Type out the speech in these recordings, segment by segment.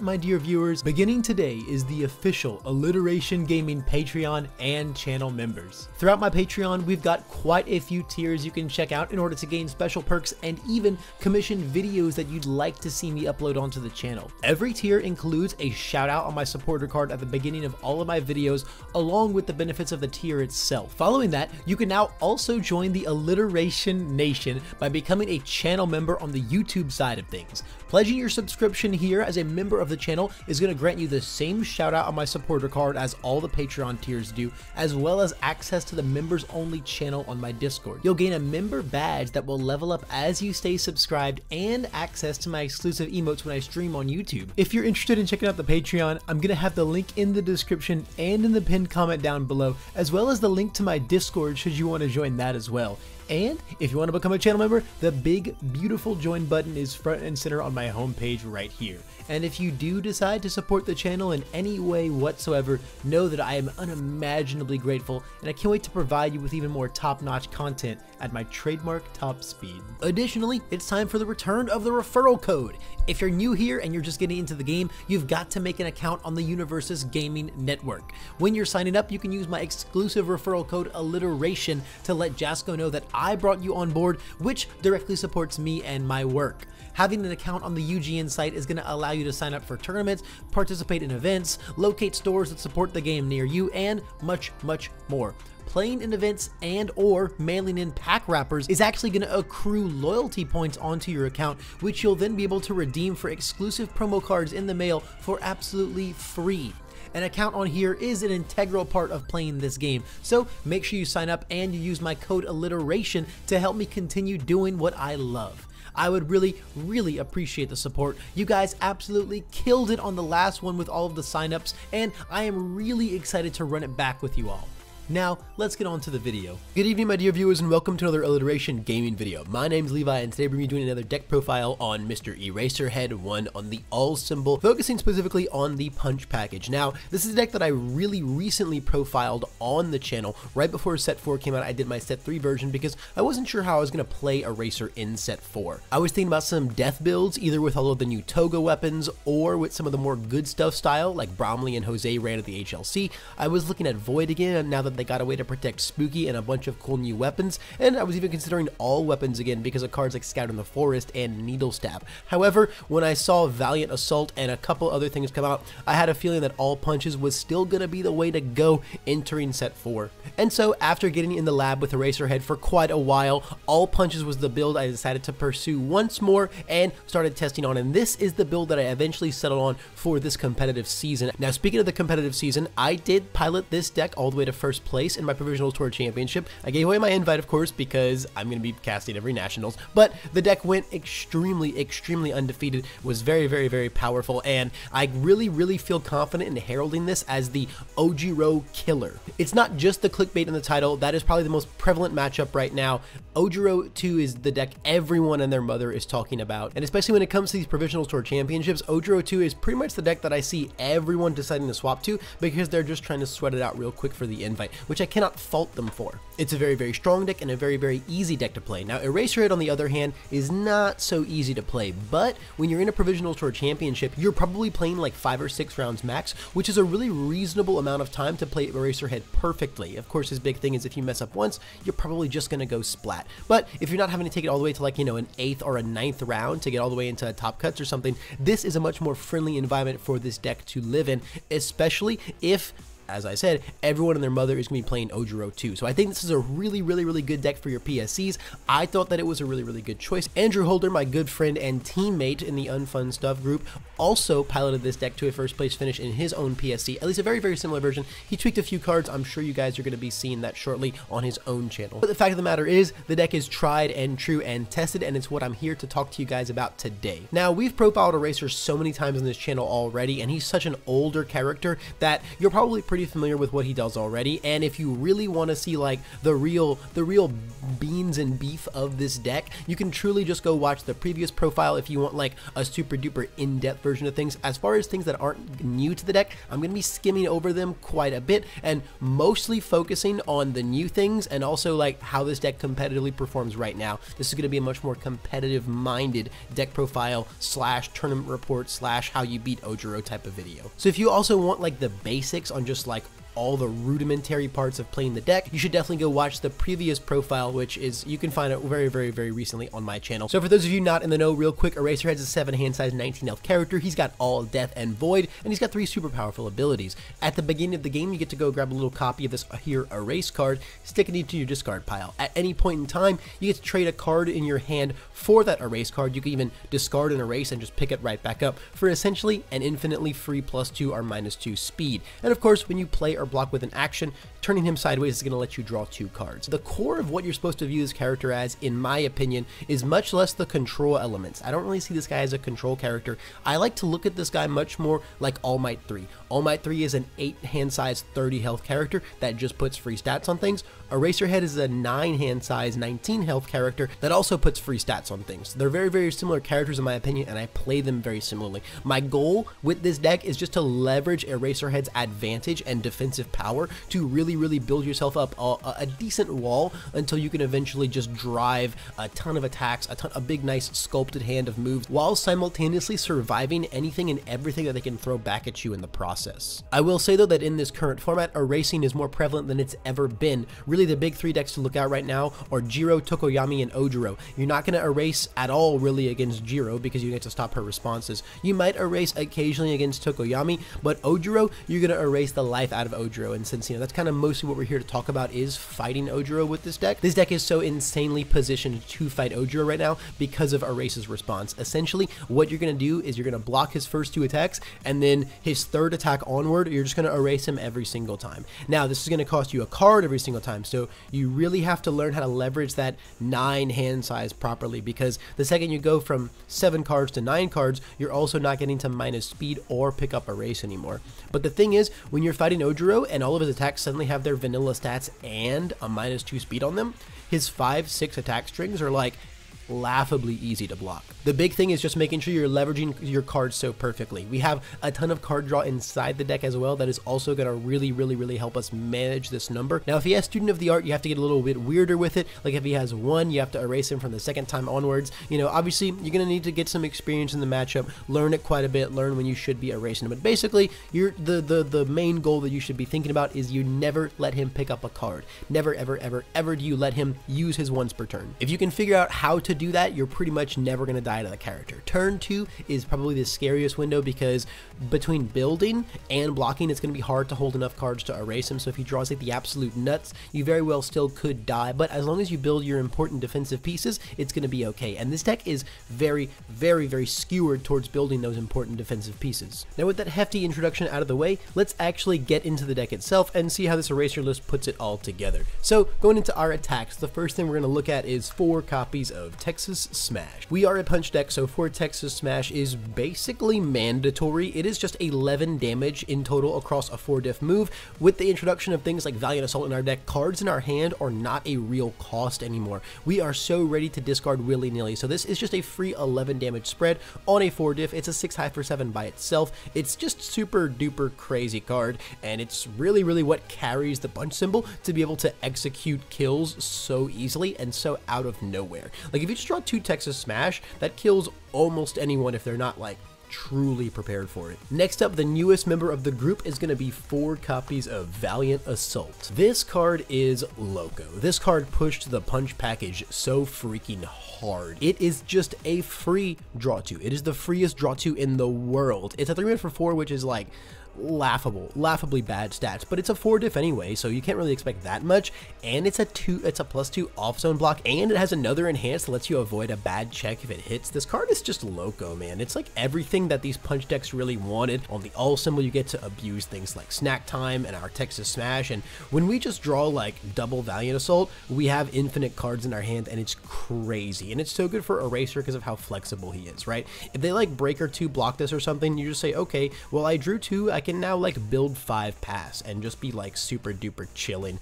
my dear viewers, beginning today is the official Alliteration Gaming Patreon and channel members. Throughout my Patreon, we've got quite a few tiers you can check out in order to gain special perks and even commission videos that you'd like to see me upload onto the channel. Every tier includes a shout out on my supporter card at the beginning of all of my videos, along with the benefits of the tier itself. Following that, you can now also join the Alliteration Nation by becoming a channel member on the YouTube side of things. Pledging your subscription here as a member of the channel is going to grant you the same shout out on my supporter card as all the Patreon tiers do, as well as access to the members only channel on my Discord. You'll gain a member badge that will level up as you stay subscribed and access to my exclusive emotes when I stream on YouTube. If you're interested in checking out the Patreon, I'm going to have the link in the description and in the pinned comment down below, as well as the link to my Discord should you want to join that as well. And if you want to become a channel member, the big beautiful join button is front and center on my homepage right here. And if you do decide to support the channel in any way whatsoever, know that I am unimaginably grateful, and I can't wait to provide you with even more top-notch content at my trademark top speed. Additionally, it's time for the return of the referral code. If you're new here and you're just getting into the game, you've got to make an account on the Universus Gaming Network. When you're signing up, you can use my exclusive referral code Alliteration to let Jasco know that I brought you on board, which directly supports me and my work. Having an account on the UGN site is going to allow you to sign up for tournaments, participate in events, locate stores that support the game near you, and much, much more. Playing in events and or mailing in pack wrappers is actually going to accrue loyalty points onto your account, which you'll then be able to redeem for exclusive promo cards in the mail for absolutely free. An account on here is an integral part of playing this game, so make sure you sign up and you use my code Alliteration to help me continue doing what I love. I would really appreciate the support. You guys absolutely killed it on the last one with all of the signups, and I am really excited to run it back with you all. Now, let's get on to the video. Good evening, my dear viewers, and welcome to another Alliteration gaming video. My name's Levi, and today we're going to be doing another deck profile on Mr. Eraserhead 1 on the all symbol, focusing specifically on the punch package. Now, this is a deck that I really recently profiled on the channel. Right before set 4 came out, I did my set 3 version because I wasn't sure how I was going to play Eraser in set 4. I was thinking about some death builds, either with all of the new Toga weapons or with some of the more good stuff style, like Bromley and Jose ran at the HLC. I was looking at Void again, now that they got a way to protect Spooky and a bunch of cool new weapons, and I was even considering all weapons again because of cards like Scout in the Forest and Needle Stab. However, when I saw Valiant Assault and a couple other things come out, I had a feeling that all punches was still gonna be the way to go entering set 4. And so after getting in the lab with Eraserhead for quite a while, all punches was the build I decided to pursue once more and started testing on, and this is the build that I eventually settled on for this competitive season. Now, speaking of the competitive season, I did pilot this deck all the way to first place in my Provisionals Tour Championship. I gave away my invite, of course, because I'm going to be casting every Nationals, but the deck went extremely undefeated, was very powerful, and I really feel confident in heralding this as the Ojiro killer. It's not just the clickbait in the title, that is probably the most prevalent matchup right now. Ojiro 2 is the deck everyone and their mother is talking about, and especially when it comes to these Provisionals Tour Championships, Ojiro 2 is pretty much the deck that I see everyone deciding to swap to because they're just trying to sweat it out real quick for the invite, which I cannot fault them for. It's a very strong deck and a very easy deck to play. Now, Eraserhead, on the other hand, is not so easy to play, but when you're in a Provisionals Tour Championship, you're probably playing like 5 or 6 rounds max, which is a really reasonable amount of time to play Eraserhead perfectly. Of course, his big thing is if you mess up once, you're probably just gonna go splat. But if you're not having to take it all the way to, like, you know, an 8th or a 9th round to get all the way into top cuts or something, this is a much more friendly environment for this deck to live in, especially if, as I said, everyone and their mother is going to be playing Ojiro 2. So I think this is a really good deck for your PSCs. I thought that it was a really good choice. Andrew Holder, my good friend and teammate in the Unfun Stuff group, also piloted this deck to a first place finish in his own PSC, at least a very similar version. He tweaked a few cards. I'm sure you guys are going to be seeing that shortly on his own channel. But the fact of the matter is, the deck is tried and true and tested, and it's what I'm here to talk to you guys about today. Now, we've profiled Eraser so many times on this channel already, and he's such an older character that you're probably pretty pretty familiar with what he does already, and if you really want to see like the real beans and beef of this deck, you can truly just go watch the previous profile if you want like a super duper in-depth version of things. As far as things that aren't new to the deck, I'm going to be skimming over them quite a bit and mostly focusing on the new things and also like how this deck competitively performs right now. This is going to be a much more competitive minded deck profile slash tournament report slash how you beat Ojiro type of video. So if you also want like the basics on just like all the rudimentary parts of playing the deck, you should definitely go watch the previous profile, which is, you can find it very recently on my channel. So for those of you not in the know, real quick, Eraserhead's a 7 hand size, 19 health character. He's got all death and void, and he's got 3 super powerful abilities. At the beginning of the game, you get to go grab a little copy of this here erase card, stick it into your discard pile. At any point in time, you get to trade a card in your hand for that erase card. You can even discard an erase and just pick it right back up for essentially an infinitely free +2 or -2 speed. And of course, when you play or block with an action, turning him sideways is going to let you draw 2 cards. The core of what you're supposed to view this character as, in my opinion, is much less the control elements. I don't really see this guy as a control character. I like to look at this guy much more like All Might 3. All Might 3 is an 8 hand size, 30 health character that just puts free stats on things. Eraserhead is a 9 hand size, 19 health character that also puts free stats on things. They're very similar characters in my opinion, and I play them very similarly. My goal with this deck is just to leverage Eraserhead's advantage and defensive power to really build yourself up a decent wall until you can eventually just drive a ton of attacks, a big nice sculpted hand of moves, while simultaneously surviving anything and everything that they can throw back at you in the process. I will say though that in this current format, erasing is more prevalent than it's ever been. Really the big 3 decks to look out right now are Jiro, Tokoyami, and Ojiro. You're not going to erase at all really against Jiro because you get to stop her responses. You might erase occasionally against Tokoyami, but Ojiro, you're going to erase the life out of Ojiro, and since, you know, that's kind of mostly what we're here to talk about is fighting Ojiro with this deck. This deck is so insanely positioned to fight Ojiro right now because of Erase's response. Essentially, what you're going to do is you're going to block his first 2 attacks, and then his 3rd attack onward, you're just going to erase him every single time. Now, this is going to cost you a card every single time, so you really have to learn how to leverage that 9 hand size properly, because the second you go from 7 cards to 9 cards, you're also not getting to minus speed or pick up erase anymore. But the thing is, when you're fighting Ojiro and all of his attacks suddenly have their vanilla stats and a -2 speed on them, his 5-6 attack strings are like laughably easy to block. The big thing is just making sure you're leveraging your cards so perfectly. We have a ton of card draw inside the deck as well that is also going to really help us manage this number. Now, if he has Student of the Art, you have to get a little bit weirder with it. Like if he has 1, you have to erase him from the 2nd time onwards. You know, obviously you're going to need to get some experience in the matchup, learn it quite a bit, learn when you should be erasing him. But basically, the main goal that you should be thinking about is you never let him pick up a card. Never ever do you let him use his once per turn. If you can figure out how to do that, you're pretty much never going to die to the character. Turn 2 is probably the scariest window because between building and blocking, it's going to be hard to hold enough cards to erase him. So if he draws like the absolute nuts, you very well still could die, but as long as you build your important defensive pieces, it's going to be okay. And this deck is very skewered towards building those important defensive pieces. Now, with that hefty introduction out of the way, let's actually get into the deck itself and see how this eraser list puts it all together. So going into our attacks, the first thing we're going to look at is 4 copies of Texas Smash. We are a punch deck, so 4 Texas Smash is basically mandatory. It is just 11 damage in total across a 4 diff move. With the introduction of things like Valiant Assault in our deck, cards in our hand are not a real cost anymore. We are so ready to discard willy-nilly, so this is just a free 11 damage spread on a 4 diff. It's a 6 high for 7 by itself. It's just super duper crazy card, and it's really what carries the punch symbol to be able to execute kills so easily and so out of nowhere. Like if you just draw 2 Texas Smash, that kills almost anyone if they're not like truly prepared for it. Next up, the newest member of the group is going to be 4 copies of Valiant Assault. This card is loco. This card pushed the punch package so freaking hard. It is just a free draw 2. It is the freest draw 2 in the world. It's a 3-mana for 4, which is like laughably bad stats, but it's a 4 diff anyway, so you can't really expect that much. And it's a +2 off zone block, and it has another enhance that lets you avoid a bad check if it hits. This card is just loco, man. It's like everything that these punch decks really wanted. On the all symbol, you get to abuse things like Snack Time and our Texas Smash, and when we just draw like double Valiant Assault, we have infinite cards in our hand, and it's crazy. And it's so good for Eraser because of how flexible he is, right? If they like break or 2 block this or something, you just say, okay, well, I drew 2, I can now like build 5 pass and just be like super duper chilling.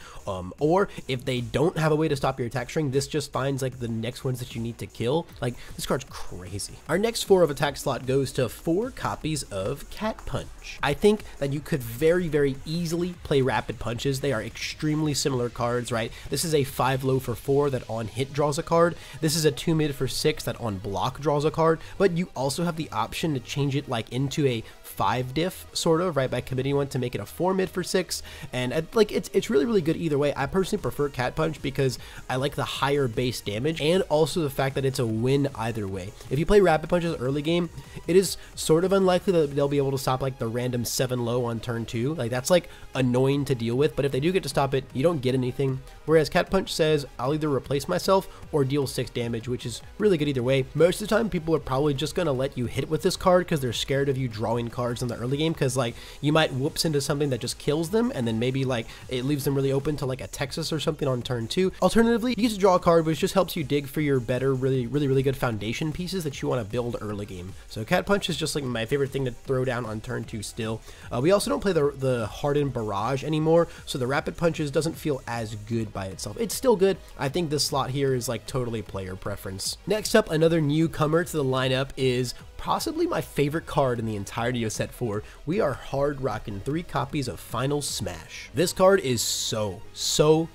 Or if they don't have a way to stop your attack string, this just finds like the next ones that you need to kill. Like, this card's crazy. Our next 4 of attack slot goes to 4 copies of Cat Punch. I think that you could very easily play Rapid Punches. They are extremely similar cards, right? This is a 5 low for 4 that on hit draws a card. This is a 2 mid for 6 that on block draws a card, but you also have the option to change it like into a 5 diff sort of, right, by committing one to make it a 4 mid for 6, and like it's really good either way. I personally prefer Cat Punch because I like the higher base damage and also the fact that it's a win either way. If you play Rapid Punches early game, it is sort of unlikely that they'll be able to stop like the random 7 low on turn 2. Like, that's like annoying to deal with, but if they do get to stop it, you don't get anything. Whereas Cat Punch says I'll either replace myself or deal 6 damage, which is really good either way. Most of the time people are probably just gonna let you hit with this card because they're scared of you drawing cards in the early game, because like you might whoops into something that just kills them and then maybe like it leaves them really open to like a Texas or something on turn 2. Alternatively, you get to draw a card which just helps you dig for your better, really good foundation pieces that you want to build early game. So Cat Punch is just like my favorite thing to throw down on turn 2 still. We also don't play the Hardened Barrage anymore, so the Rapid Punches doesn't feel as good by itself. It's still good. I think this slot here is like totally player preference. Next up, another newcomer to the lineup is possibly my favorite card in the entirety of set 4. We are hard rocking 3 copies of Final Smash. This card is so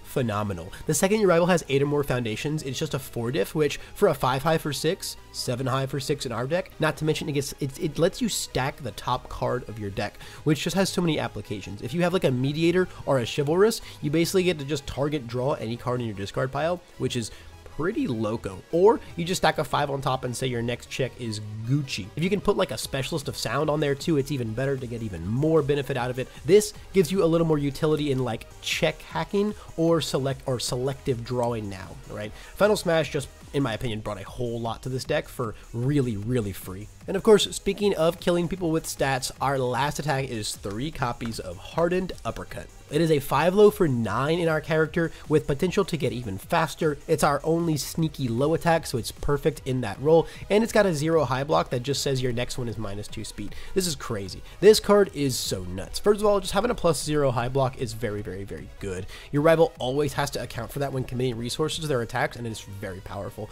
phenomenal. The second your rival has 8 or more foundations, it's just a 4 diff, which for a 5 high for 6, 7 high for 6 in our deck, not to mention it lets you stack the top card of your deck, which just has so many applications. If you have like a Mediator or a Chivalrous, you basically get to just target draw any card in your discard pile, which is pretty loco. Or you just stack a 5 on top and say your next check is Gucci. If you can put like a Specialist of Sound on there too, it's even better to get even more benefit out of it. This gives you a little more utility in like check hacking or selective drawing now, right? Final Smash just, in my opinion, brought a whole lot to this deck for really free. And of course, speaking of killing people with stats, our last attack is 3 copies of Hardened Uppercut. It is a 5 low for 9 in our character with potential to get even faster. It's our only sneaky low attack, so it's perfect in that role, and it's got a 0 high block that just says your next one is -2 speed. This is crazy. This card is so nuts. First of all, just having a +0 high block is very good. Your rival always has to account for that when committing resources to their attacks, and it's very powerful.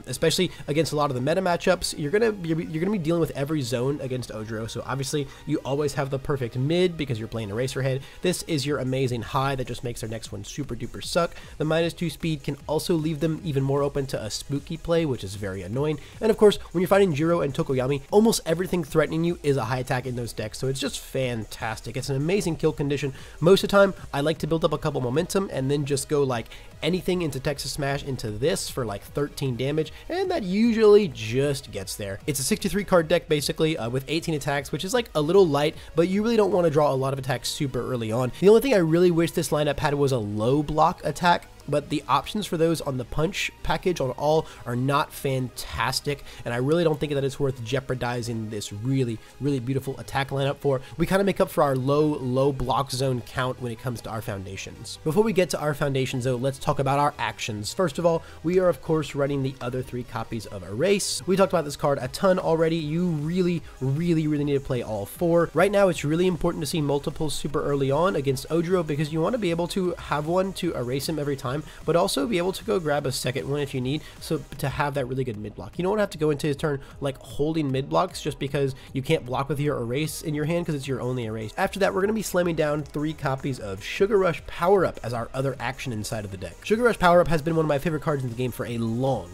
Especially against a lot of the meta matchups, you're gonna be dealing with every zone against Ojiro, so obviously you always have the perfect mid because you're playing Eraserhead. This is your amazing high that just makes their next one super duper suck. The -2 speed can also leave them even more open to a spooky play, which is very annoying. And of course, when you're fighting Jiro and Tokoyami, almost everything threatening you is a high attack in those decks, so it's just fantastic. It's an amazing kill condition. Most of the time, I like to build up a couple momentum and then just go like anything into Texas Smash into this for like 13 damage, and that usually just gets there. It's a 63 card deck basically with 18 attacks, which is like a little light, but you really don't want to draw a lot of attacks super early on. The only thing I really wish this lineup had was a low block attack, but the options for those on the punch package on all are not fantastic, and I really don't think that it's worth jeopardizing this really beautiful attack lineup for. We kind of make up for our low block zone count when it comes to our foundations. Before we get to our foundations though, let's talk about our actions. First of all, we are of course running the other 3 copies of Erase. We talked about this card a ton already. You really need to play all 4. Right now it's really important to see multiples super early on against Ojiro because you want to be able to have one to erase him every time, but also be able to go grab a second one if you need, so to have that really good mid block. You don't want to have to go into his turn like holding mid blocks just because you can't block with your Erase in your hand because it's your only Erase. After that, we're going to be slamming down 3 copies of Sugar Rush Power Up as our other action inside of the deck. Sugar Rush Power Up has been one of my favorite cards in the game for a long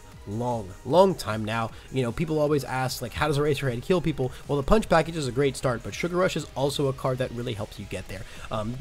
time now. You know, people always ask like, how does Eraserhead kill people? Well, the punch package is a great start, but Sugar Rush is also a card that really helps you get there.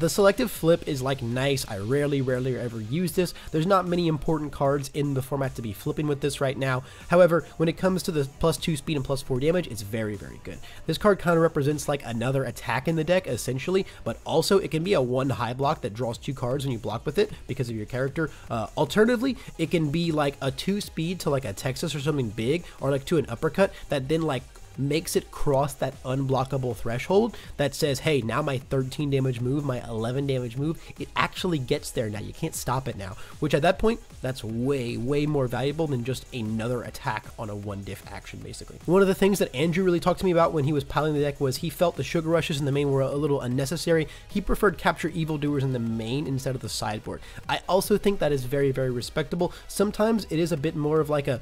The selective flip is like nice. I rarely ever use this. There's not many important cards in the format to be flipping with this right now. However, when it comes to the +2 speed and +4 damage, it's very good. This card kind of represents like another attack in the deck essentially, but also it can be a 1 high block that draws 2 cards when you block with it because of your character. Alternatively, it can be like a 2 speed to like a Texas or something big, or like to an uppercut that then like makes it cross that unblockable threshold that says, hey, now my 13 damage move, my 11 damage move, it actually gets there now. You can't stop it now, which at that point, that's way more valuable than just another attack on a 1-diff action, basically. One of the things that Andrew really talked to me about when he was piling the deck was he felt the sugar rushes in the main were a little unnecessary. He preferred capture evildoers in the main instead of the sideboard. I also think that is very respectable. Sometimes it is a bit more of like a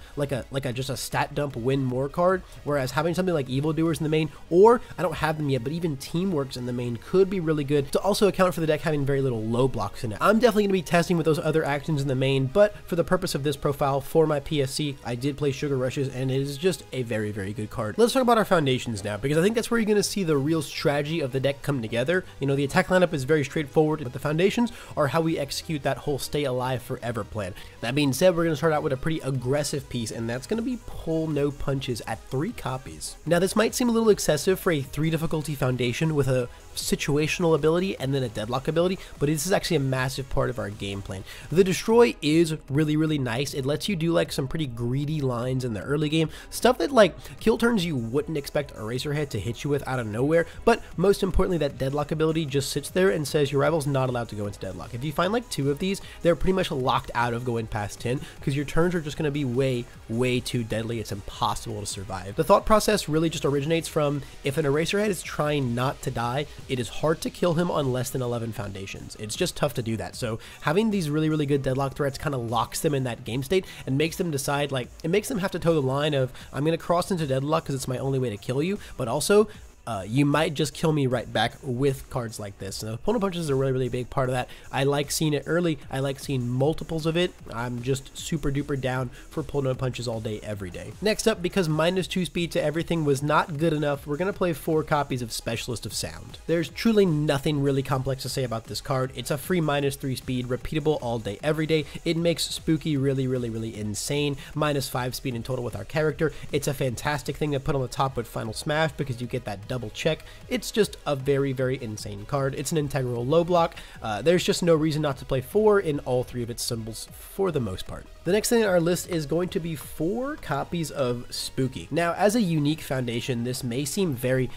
just a stat dump win more card, whereas having something like evildoers in the main, or I don't have them yet, but even teamworks in the main could be really good to also account for the deck having very little low blocks in it. I'm definitely going to be testing with those other actions in the main, but for the purpose of this profile for my PSC, I did play Sugar Rushes, and it is just a very good card. Let's talk about our foundations now, because I think that's where you're going to see the real strategy of the deck come together. You know, the attack lineup is very straightforward, but the foundations are how we execute that whole stay alive forever plan. That being said, we're going to start out with a pretty aggressive piece, and that's going to be Pull No Punches at 3 copies. Now, this might seem a little excessive for a 3 difficulty foundation with a situational ability and then a deadlock ability, but this is actually a massive part of our game plan. The Destroy is really nice. It lets you do like some pretty greedy lines in the early game, stuff that like kill turns you wouldn't expect Eraserhead to hit you with out of nowhere, but most importantly, that deadlock ability just sits there and says your rival's not allowed to go into deadlock. If you find like 2 of these, they're pretty much locked out of going past 10 because your turns are just going to be way too deadly. It's impossible to survive. The thought process really just originates from if an Eraserhead is trying not to die, it is hard to kill him on less than 11 foundations. It's just tough to do that. So having these really good deadlock threats kind of locks them in that game state and makes them decide, like, it makes them have to toe the line of, I'm going to cross into deadlock because it's my only way to kill you, but also you might just kill me right back with cards like this. And Pull No Punches is a really big part of that. I like seeing it early. I like seeing multiples of it. I'm just super duper down for Pull No Punches all day, every day. Next up, because -2 speed to everything was not good enough, we're going to play 4 copies of Specialist of Sound. There's truly nothing really complex to say about this card. It's a free -3 speed, repeatable all day, every day. It makes Spooky really insane. -5 speed in total with our character. It's a fantastic thing to put on the top with Final Smash because you get that double check. It's just a very insane card. It's an integral low block. There's just no reason not to play 4 in all 3 of its symbols for the most part. The next thing on our list is going to be 4 copies of Spooky. Now, as a unique foundation, this may seem very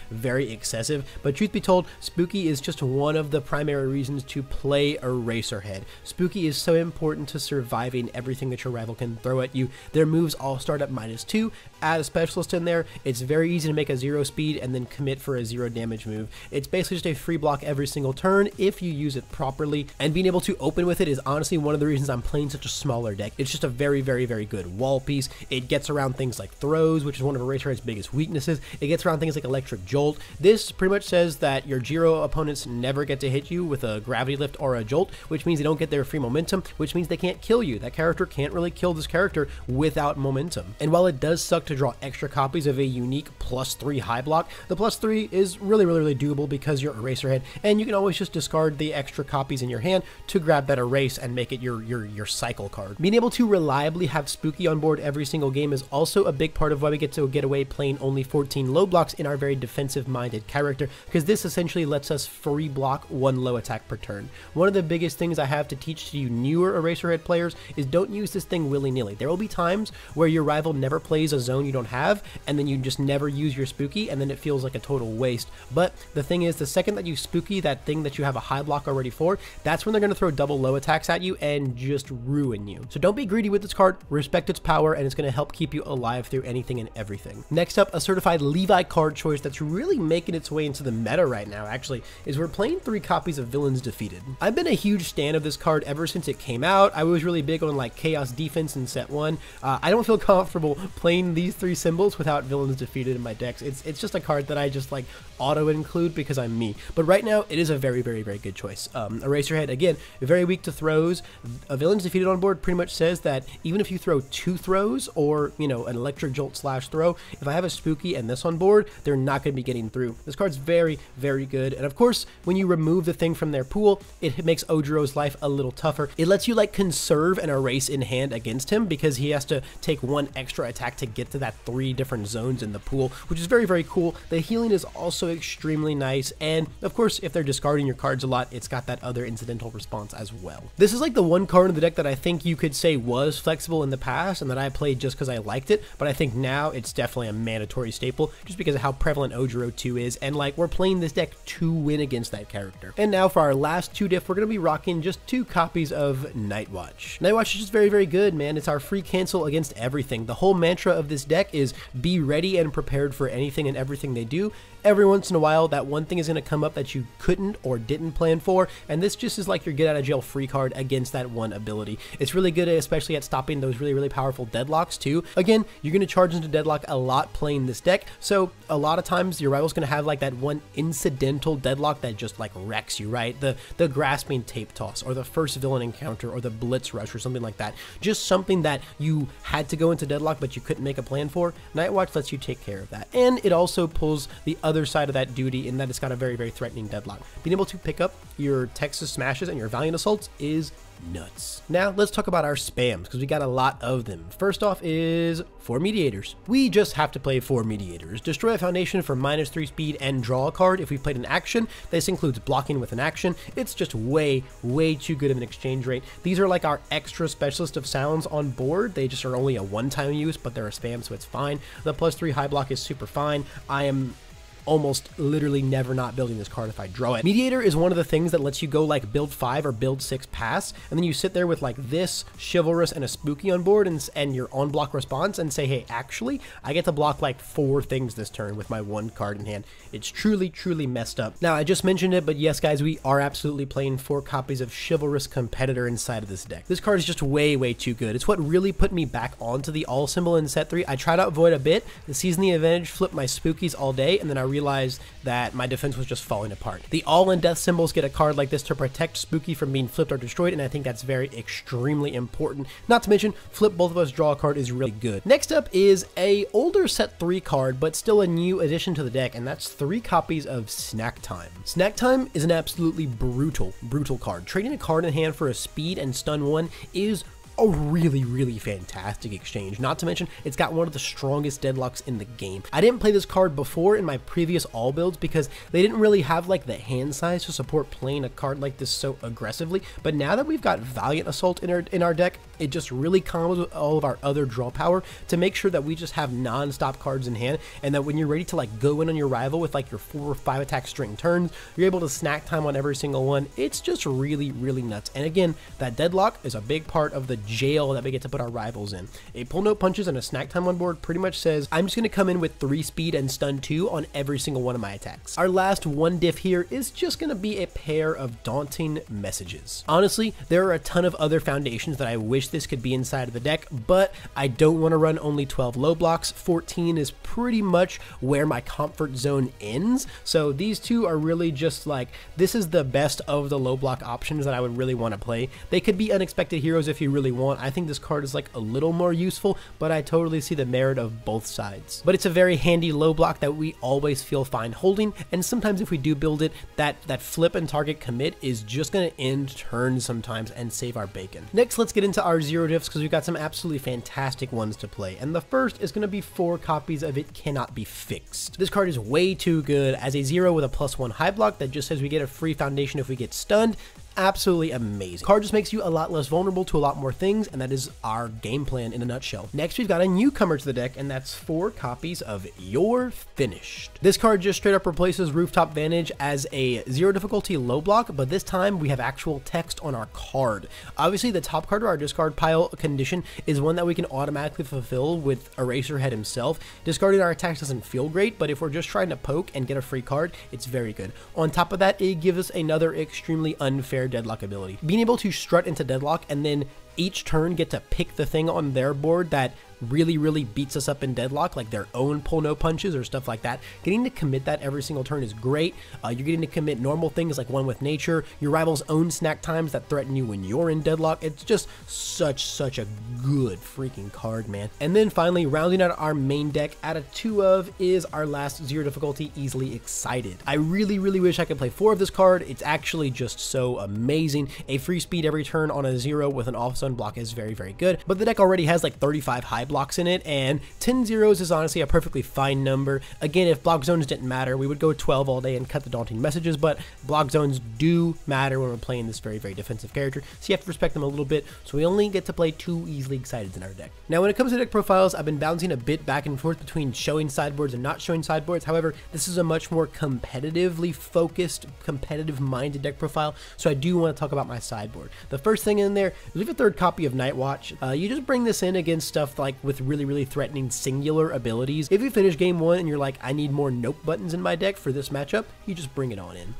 excessive, but truth be told, Spooky is just one of the primary reasons to play Eraserhead. Spooky is so important to surviving everything that your rival can throw at you. Their moves all start at -2. Add a Specialist in there. It's very easy to make a 0 speed and then commit for a 0 damage move. It's basically just a free block every single turn if you use it properly, and being able to open with it is honestly one of the reasons I'm playing such a smaller deck. It's just a very good wall piece. It gets around things like throws, which is one of Eraserhead's biggest weaknesses. It gets around things like Electric Jolt. This pretty much says that your Ojiro opponents never get to hit you with a Gravity Lift or a Jolt, which means they don't get their free momentum, which means they can't kill you. That character can't really kill this character without momentum. And while it does suck to draw extra copies of a unique +3 high block, the +3 is really doable because you're Eraserhead, and you can always just discard the extra copies in your hand to grab that erase and make it your cycle card. Being able to reliably have Spooky on board every single game is also a big part of why we get to get away playing only 14 low blocks in our very defensive-minded character, because this essentially lets us free block 1 low attack per turn. One of the biggest things I have to teach to you newer Eraserhead players is don't use this thing willy-nilly. There will be times where your rival never plays a zone you don't have, and then you just never use your Spooky, and then it feels like a total waste. But the thing is, the second that you Spooky that thing that you have a high block already for, that's when they're going to throw double low attacks at you and just ruin you. So don't be greedy with this card, respect its power, and it's going to help keep you alive through anything and everything. Next up, a certified Levi card choice that's really making its way into the meta right now, actually, is we're playing 3 copies of Villains Defeated. I've been a huge stan of this card ever since it came out. I was really big on like Chaos Defense in set 1. I don't feel comfortable playing these 3 symbols without Villains Defeated in my decks. It's just a card that I just like auto include because I'm me. But right now, it is a very good choice. Eraserhead, again, very weak to throws. A Villains Defeated on board pretty much says that even if you throw 2 throws or, you know, an Electric Jolt / throw, if I have a Spooky and this on board, they're not going to be getting through. This card's very good. And of course, when you remove the thing from their pool, it makes Ojiro's life a little tougher. It lets you like conserve and erase in hand against him because he has to take 1 extra attack to get to that 3 different zones in the pool, which is very cool. The healing is also extremely nice, and of course, if they're discarding your cards a lot, it's got that other incidental response as well. This is like the one card in the deck that I think you could say was flexible in the past and that I played just because I liked it, but I think now it's definitely a mandatory staple just because of how prevalent Ojiro 2 is, and like we're playing this deck to win against that character. And now for our last 2 diff, we're going to be rocking just 2 copies of Night Watch. Night Watch is just very, very good, man. It's our free cancel against everything. The whole mantra of this deck is be ready and prepared for anything and everything they do. Every once in a while, that one thing is going to come up that you couldn't or didn't plan for, and this just is like your get out of jail free card against that one ability. It's really good, especially at stopping those really, really powerful deadlocks too. Again, you're going to charge into deadlock a lot playing this deck, so a lot of times your rival's going to have like that one incidental deadlock that just like wrecks you, right? The grasping tape toss, or the first villain encounter, or the blitz rush, or something like that. Just something that you had to go into deadlock but you couldn't make a plan for. Night Watch lets you take care of that, and it also pulls the other side of that duty in that it's got a very, very threatening deadlock. Being able to pick up your Texas Smashes and your Valiant Assaults is nuts. Now let's talk about our spams, because we got a lot of them. First off is 4 Mediators. We just have to play 4 Mediators. Destroy a foundation for -3 speed and draw a card if we played an action. This includes blocking with an action. It's just way, way too good of an exchange rate. These are like our extra specialist of sounds on board. They just are only a one-time use, but they're a spam, so it's fine. The +3 high block is super fine. I am almost literally never not building this card if I draw it. Mediator is one of the things that lets you go like build 5 or build 6 pass, and then you sit there with like this Chivalrous and a Spooky on board and your on block response and say, hey, actually I get to block like 4 things this turn with my 1 card in hand. It's truly, truly messed up. Now I just mentioned it, but yes guys, we are absolutely playing 4 copies of Chivalrous Competitor inside of this deck. This card is just way, way too good. It's what really put me back onto the all symbol in set 3. I try to avoid a bit, season the advantage, flip my Spookies all day, and then I realized that my defense was just falling apart. The all and death symbols get a card like this to protect Spooky from being flipped or destroyed, and I think that's very extremely important. Not to mention, flip both of us, draw a card is really good. Next up is a older set 3 card, but still a new addition to the deck, and that's 3 copies of Snack Time. Snack Time is an absolutely brutal card. Trading a card in hand for a speed and stun 1 is a really, really fantastic exchange. Not to mention, it's got one of the strongest deadlocks in the game. I didn't play this card before in my previous all builds because they didn't really have like the hand size to support playing a card like this so aggressively, but now that we've got Valiant Assault in our deck, it just really combos with all of our other draw power to make sure that we just have non-stop cards in hand, and that when you're ready to like go in on your rival with like your 4 or 5 attack string turns, you're able to snack time on every single one. It's just really, really nuts. And again, that deadlock is a big part of the jail that we get to put our rivals in. A pull no punches and a snack time on board pretty much says I'm just going to come in with 3 speed and stun 2 on every single one of my attacks. Our last 1 diff here is just going to be a pair of Daunting Messages. Honestly, there are a ton of other foundations that I wish this could be inside of the deck, but I don't want to run only 12 low blocks. 14 is pretty much where my comfort zone ends, so these 2 are really just like, this is the best of the low block options that I would really want to play. They could be unexpected heroes if you really want. I think this card is like a little more useful, but I totally see the merit of both sides. But it's a very handy low block that we always feel fine holding, and sometimes if we do build it, that flip and target commit is just going to end turns sometimes and save our bacon. Next, let's get into our 0 diffs because we've got some absolutely fantastic ones to play, and the first is going to be 4 copies of It Cannot Be Fixed. This card is way too good as a 0 with a +1 high block that just says we get a free foundation if we get stunned. Absolutely amazing. Card just makes you a lot less vulnerable to a lot more things, and that is our game plan in a nutshell. Next, we've got a newcomer to the deck, and that's 4 copies of You're Finished. This card just straight up replaces Rooftop Vantage as a 0 difficulty low block, but this time we have actual text on our card. Obviously, the top card of our discard pile condition is one that we can automatically fulfill with Eraserhead himself. Discarding our attacks doesn't feel great, but if we're just trying to poke and get a free card, it's very good. On top of that, it gives us another extremely unfair deadlock ability. Being able to strut into deadlock and then each turn get to pick the thing on their board that really beats us up in deadlock, like their own pull no punches or stuff like that. Getting to commit that every single turn is great. You're getting to commit normal things like One with Nature, your rival's own snack times that threaten you when you're in deadlock. It's just such a good freaking card, man. And then finally, rounding out our main deck out of 2 of is our last 0 difficulty, Easily Excited. I really wish I could play 4 of this card. It's actually just so amazing. A free speed every turn on a 0 with an off-zone block is very good, but the deck already has like 35 high blocks in it, and 10 zeros is honestly a perfectly fine number. Again, if block zones didn't matter, we would go 12 all day and cut the daunting messages, but block zones do matter when we're playing this very, very defensive character, so you have to respect them a little bit, so we only get to play 2 easily excited in our deck. Now, when it comes to deck profiles, I've been bouncing a bit back and forth between showing sideboards and not showing sideboards. However, this is a much more competitively focused, competitive-minded deck profile, so I do want to talk about my sideboard. The first thing in there is we have a 3rd copy of Night Watch. You just bring this in against stuff like with really, really threatening singular abilities. If you finish game 1 and you're like, I need more nope buttons in my deck for this matchup, you just bring it on in.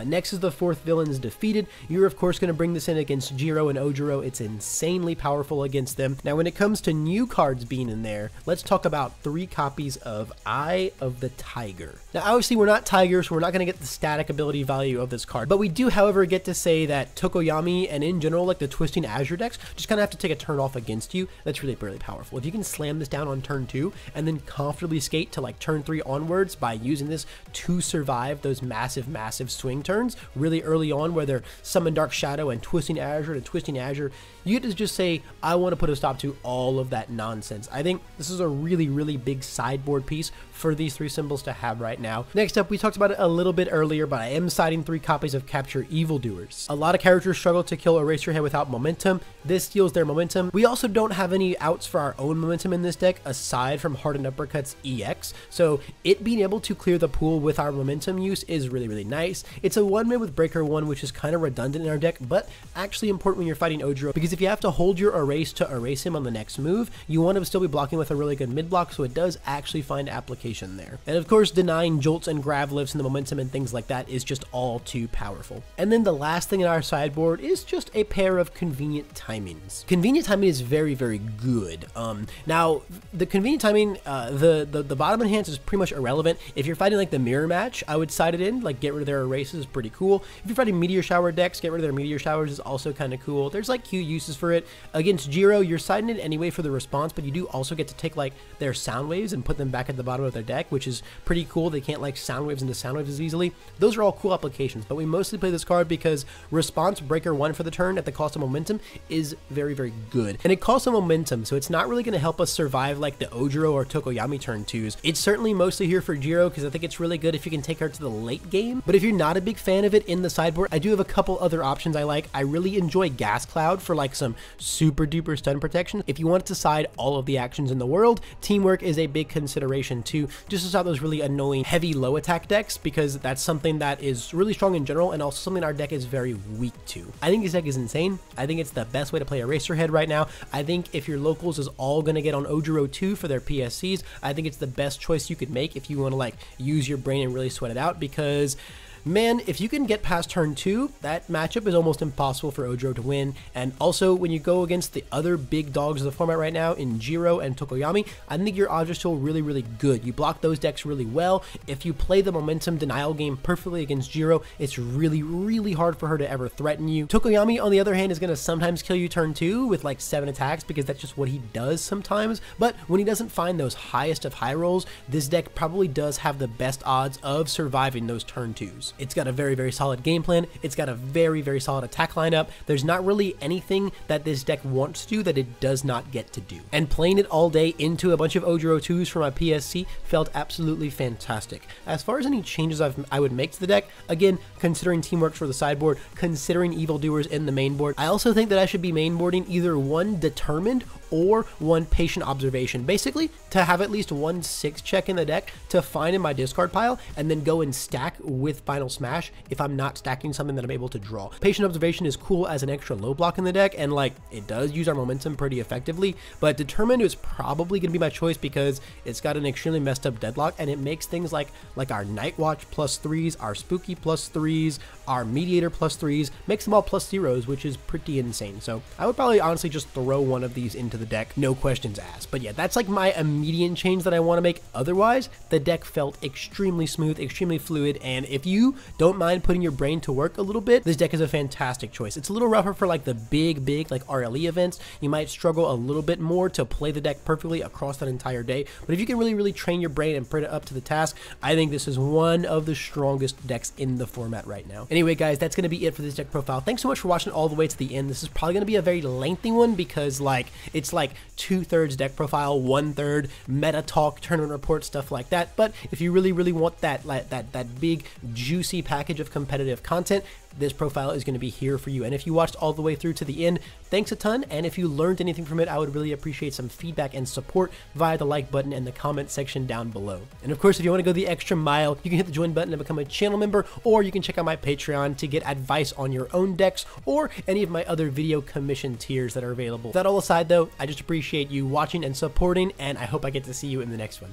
Next is the 4th Villains Defeated. You're of course going to bring this in against Ojiro and Ojiro. It's insanely powerful against them. Now when it comes to new cards being in there, let's talk about 3 copies of Eye of the Tiger. Now obviously we're not tigers, so we're not going to get the static ability value of this card, but we do however get to say that Tokoyami and in general like the Twisting Azure decks just kind of have to take a turn off against you. That's really, really powerful. If you can slam this down on turn 2 and then comfortably skate to like turn 3 onwards by using this to survive those massive, massive swing turns really early on where they're Summon Dark Shadow and Twisting Azure, you get to just say, I want to put a stop to all of that nonsense. I think this is a really, really big sideboard piece for these 3 symbols to have right now. Next up, we talked about it a little bit earlier, but I am siding 3 copies of Capture Evildoers. A lot of characters struggle to kill Eraserhead without momentum. This steals their momentum. We also don't have any outs for our own momentum in this deck aside from Hardened Uppercuts EX, so it being able to clear the pool with our momentum use is really, really nice. It's a 1-man with Breaker 1, which is kind of redundant in our deck, but actually important when you're fighting Ojiro, because if you have to hold your erase to erase him on the next move, you want to still be blocking with a really good mid block, so it does actually find application there. And of course, denying jolts and grav lifts and the momentum and things like that is just all too powerful. And then the last thing in our sideboard is just a pair of convenient timings. Convenient timing is very, very good. Now, the convenient timing, the bottom enhance is pretty much irrelevant. If you're fighting like the mirror match, I would side it in, like get rid of their erases is pretty cool. If you're fighting Meteor Shower decks, get rid of their Meteor Showers is also kind of cool. There's like cute uses for it. Against Jiro, you're siding it anyway for the response, but you do also get to take like their sound waves and put them back at the bottom of their deck, which is pretty cool. They can't like sound waves into sound waves as easily. Those are all cool applications, but we mostly play this card because response Breaker 1 for the turn at the cost of momentum is very, very good. And it costs a momentum, so it's not really going to help us survive like the Ojiro or Tokoyami turn 2s. It's certainly mostly here for Jiro because I think it's really good if you can take her to the late game, but if you're not a big fan of it in the sideboard, I do have a couple other options I like. I really enjoy Gas Cloud for like some super duper stun protection. If you want to side all of the actions in the world, Teamwork is a big consideration too, just to stop those really annoying heavy low attack decks, because that's something that is really strong in general and also something our deck is very weak to. I think this deck is insane. I think it's the best way to play Eraserhead right now. I think if your locals is all going to get on Ojiro 2 for their PSCs, I think it's the best choice you could make if you want to like use your brain and really sweat it out, because man, if you can get past turn 2, that matchup is almost impossible for Ojiro to win. And also, when you go against the other big dogs of the format right now in Jiro and Tokoyami, I think your odds are still really, really good. You block those decks really well. If you play the momentum denial game perfectly against Jiro, it's really, really hard for her to ever threaten you. Tokoyami, on the other hand, is going to sometimes kill you turn 2 with like 7 attacks, because that's just what he does sometimes. But when he doesn't find those highest of high rolls, this deck probably does have the best odds of surviving those turn 2s. It's got a very, very solid game plan. It's got a very, very solid attack lineup. There's not really anything that this deck wants to do that it does not get to do. And playing it all day into a bunch of Ojiro 2s for my PSC felt absolutely fantastic. As far as any changes I would make to the deck, again, considering Teamwork for the sideboard, considering Evildoers in the main board, I also think that I should be mainboarding either one Determined or one Patient Observation, basically to have at least one 6 check in the deck to find in my discard pile and then go and stack with Final Smash if I'm not stacking something that I'm able to draw. Patient Observation is cool as an extra low block in the deck, and like it does use our momentum pretty effectively, but Determined is probably going to be my choice because it's got an extremely messed up deadlock, and it makes things like our Night Watch +3s, our Spooky +3s, our Mediator +3s, makes them all +0s, which is pretty insane. So I would probably honestly just throw one of these into the deck, no questions asked. But yeah, that's like my immediate change that I want to make. Otherwise, the deck felt extremely smooth, extremely fluid, and if you don't mind putting your brain to work a little bit, this deck is a fantastic choice. It's a little rougher for like the big like RLE events. You might struggle a little bit more to play the deck perfectly across that entire day, but if you can really train your brain and put it up to the task, I think this is one of the strongest decks in the format right now. Anyway guys, that's going to be it for this deck profile. Thanks so much for watching all the way to the end. This is probably going to be a very lengthy one because like it's It's like 2/3 deck profile, 1/3 meta talk, tournament report, stuff like that. But if you really want that big juicy package of competitive content, this profile is going to be here for you. And if you watched all the way through to the end, thanks a ton. And if you learned anything from it, I would really appreciate some feedback and support via the like button and the comment section down below. And of course, if you want to go the extra mile, you can hit the join button and become a channel member, or you can check out my Patreon to get advice on your own decks or any of my other video commission tiers that are available. That all aside though, I just appreciate you watching and supporting, and I hope I get to see you in the next one.